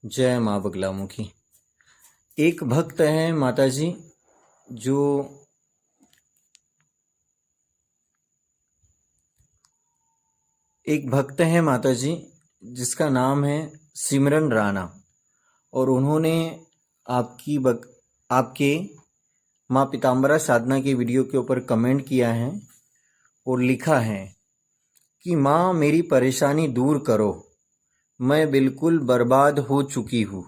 जय माँ बगलामुखी। एक भक्त है माताजी जो एक भक्त है माताजी जिसका नाम है सिमरन राणा और उन्होंने आपके माँ पीताम्बरा साधना की वीडियो के ऊपर कमेंट किया है और लिखा है कि माँ मेरी परेशानी दूर करो, मैं बिल्कुल बर्बाद हो चुकी हूँ।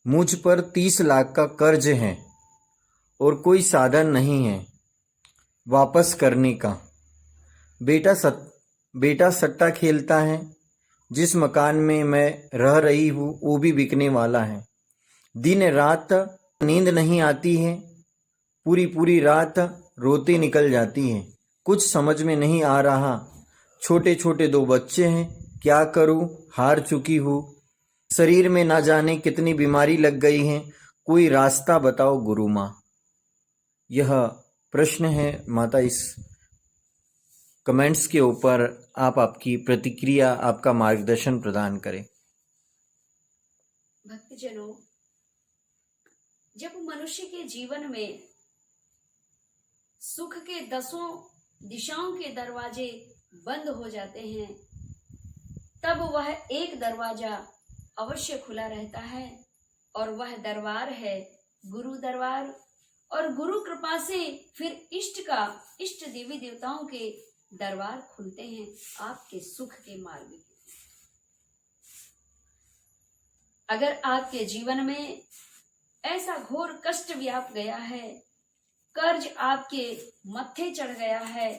मुझ पर 30 लाख का कर्ज है और कोई साधन नहीं है वापस करने का। बेटा सट्टा खेलता है। जिस मकान में मैं रह रही हूँ वो भी बिकने वाला है। दिन रात नींद नहीं आती है। पूरी पूरी रात रोते निकल जाती है। कुछ समझ में नहीं आ रहा। छोटे छोटे 2 बच्चे हैं, क्या करूँ? हार चुकी हूँ। शरीर में ना जाने कितनी बीमारी लग गई है। कोई रास्ता बताओ गुरु माँ। यह प्रश्न है माता। इस कमेंट्स के ऊपर आप आपकी प्रतिक्रिया, आपका मार्गदर्शन प्रदान करें। भक्तजनों, जब मनुष्य के जीवन में सुख के 10 दिशाओं के दरवाजे बंद हो जाते हैं, तब वह एक दरवाजा अवश्य खुला रहता है और वह दरबार है गुरु दरबार। और गुरु कृपा से फिर इष्ट देवी देवताओं के दरबार खुलते हैं आपके सुख के मार्ग के। अगर आपके जीवन में ऐसा घोर कष्ट व्याप गया है, कर्ज आपके मत्थे चढ़ गया है,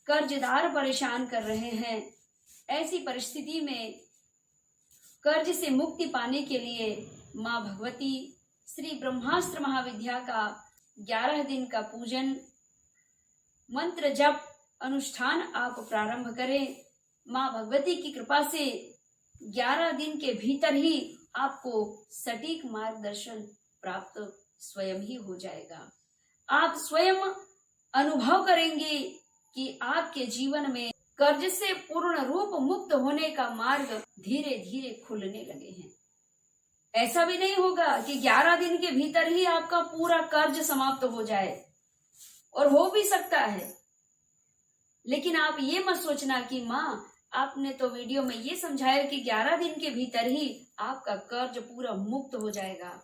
कर्जदार परेशान कर रहे हैं, ऐसी परिस्थिति में कर्ज से मुक्ति पाने के लिए माँ भगवती श्री ब्रह्मास्त्र महाविद्या का 11 दिन का पूजन, मंत्र जप अनुष्ठान आप प्रारंभ करें। माँ भगवती की कृपा से 11 दिन के भीतर ही आपको सटीक मार्गदर्शन प्राप्त स्वयं ही हो जाएगा। आप स्वयं अनुभव करेंगे कि आपके जीवन में कर्ज से पूर्ण रूप मुक्त होने का मार्ग धीरे धीरे खुलने लगे हैं। ऐसा भी नहीं होगा कि 11 दिन के भीतर ही आपका पूरा कर्ज समाप्त हो जाए, और हो भी सकता है, लेकिन आप ये मत सोचना कि माँ आपने तो वीडियो में ये समझाया कि 11 दिन के भीतर ही आपका कर्ज पूरा मुक्त हो जाएगा।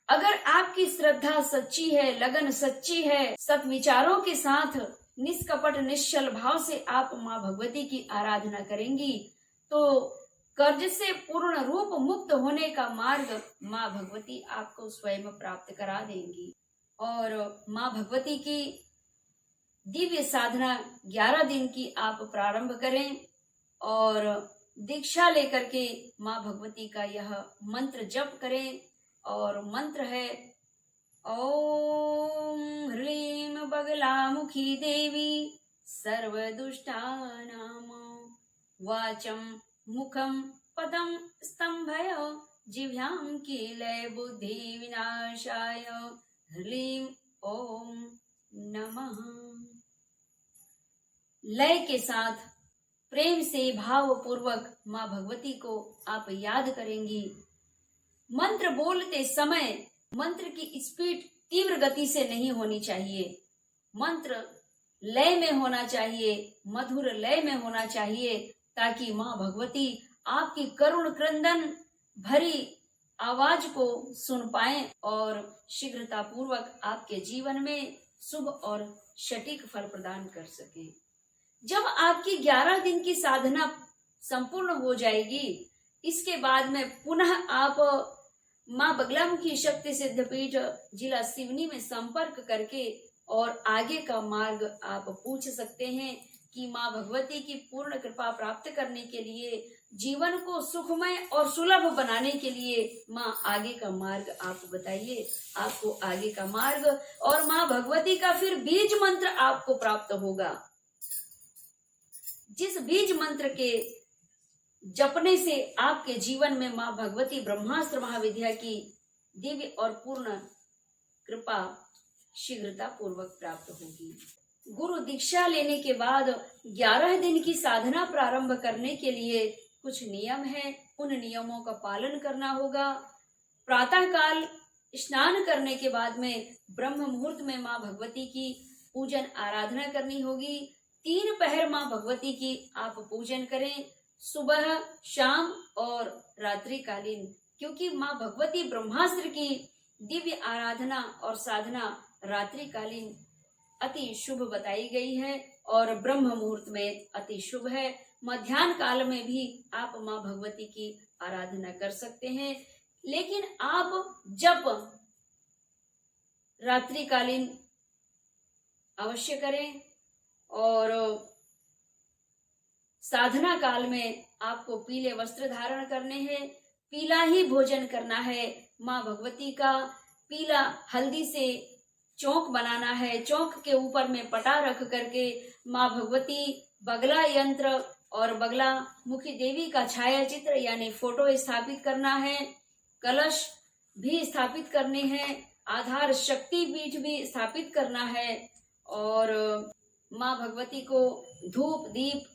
अगर आपकी श्रद्धा सच्ची है, लगन सच्ची है, सत्विचारों के साथ निष्कपट निश्चल भाव से आप माँ भगवती की आराधना करेंगी तो कर्ज से पूर्ण रूप मुक्त होने का मार्ग माँ भगवती आपको स्वयं प्राप्त करा देंगी। और माँ भगवती की दिव्य साधना 11 दिन की आप प्रारंभ करें और दीक्षा लेकर के माँ भगवती का यह मंत्र जप करें। और मंत्र है ओम ह्रीं बगलामुखी देवी सर्वदुष्टानां वाचं मुखं पदं स्तंभय जिह्वां कीलय बुद्धि विनाशाय ह्रीं ओम नमः। लय के साथ प्रेम से भाव पूर्वक माँ भगवती को आप याद करेंगी। मंत्र बोलते समय मंत्र की स्पीड तीव्र गति से नहीं होनी चाहिए। मंत्र लय में होना चाहिए, मधुर लय में होना चाहिए, ताकि माँ भगवती आपकी करुण क्रंदन भरी आवाज को सुन पाएं और शीघ्रता पूर्वक आपके जीवन में शुभ और सटीक फल प्रदान कर सकें। जब आपकी 11 दिन की साधना संपूर्ण हो जाएगी, इसके बाद में पुनः आप माँ बगलामुखी शक्ति सिद्धपीठ जिला सिवनी में संपर्क करके और आगे का मार्ग आप पूछ सकते हैं कि माँ भगवती की पूर्ण कृपा प्राप्त करने के लिए, जीवन को सुखमय और सुलभ बनाने के लिए माँ आगे का मार्ग आप बताइए। आपको आगे का मार्ग और माँ भगवती का फिर बीज मंत्र आपको प्राप्त होगा, जिस बीज मंत्र के जपने से आपके जीवन में माँ भगवती ब्रह्मास्त्र महाविद्या की दिव्य और पूर्ण कृपा शीघ्रता पूर्वक प्राप्त होगी। गुरु दीक्षा लेने के बाद 11 दिन की साधना प्रारंभ करने के लिए कुछ नियम है उन नियमों का पालन करना होगा। प्रातः काल स्नान करने के बाद में ब्रह्म मुहूर्त में माँ भगवती की पूजन आराधना करनी होगी। 3 पहर माँ भगवती की आप पूजन करें, सुबह, शाम और रात्रि कालीन, क्योंकि माँ भगवती ब्रह्मास्त्र की दिव्य आराधना और साधना रात्रि कालीन अति शुभ बताई गई है और ब्रह्म मुहूर्त में अति शुभ है। मध्याह्न काल में भी आप माँ भगवती की आराधना कर सकते हैं, लेकिन आप जप रात्रि कालीन अवश्य करें और साधना काल में आपको पीले वस्त्र धारण करने हैं, पीला ही भोजन करना है। माँ भगवती का पीला हल्दी से चौक बनाना है, चौक के ऊपर में पटा रख करके माँ भगवती बगला यंत्र और बगला मुखी देवी का छाया चित्र यानी फोटो स्थापित करना है, कलश भी स्थापित करने हैं, आधार शक्ति पीठ भी स्थापित करना है और माँ भगवती को धूप दीप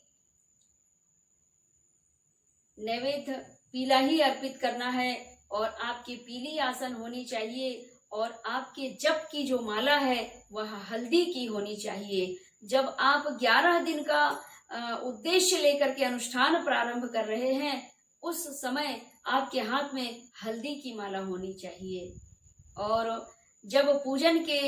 नैवेद्य पीला ही अर्पित करना है और आपकी पीली आसन होनी चाहिए और आपके जप की जो माला है वह हल्दी की होनी चाहिए। जब आप 11 दिन का उद्देश्य लेकर के अनुष्ठान प्रारंभ कर रहे हैं उस समय आपके हाथ में हल्दी की माला होनी चाहिए और जब पूजन के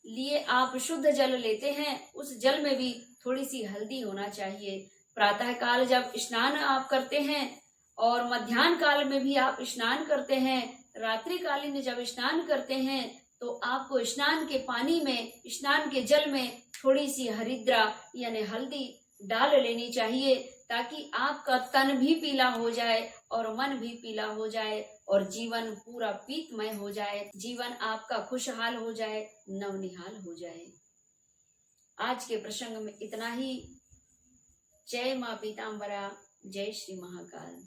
लिए आप शुद्ध जल लेते हैं उस जल में भी थोड़ी सी हल्दी होना चाहिए। प्रातः काल जब स्नान आप करते हैं और मध्याह्न काल में भी आप स्नान करते हैं, रात्रि कालीन जब स्नान करते हैं तो आपको स्नान के पानी में, स्नान के जल में थोड़ी सी हरिद्रा यानी हल्दी डाल लेनी चाहिए ताकि आपका तन भी पीला हो जाए और मन भी पीला हो जाए और जीवन पूरा पीतमय हो जाए, जीवन आपका खुशहाल हो जाए, नवनिहाल हो जाए। आज के प्रसंग में इतना ही। जय माँ पीताम्बरा, जय श्री महाकाल।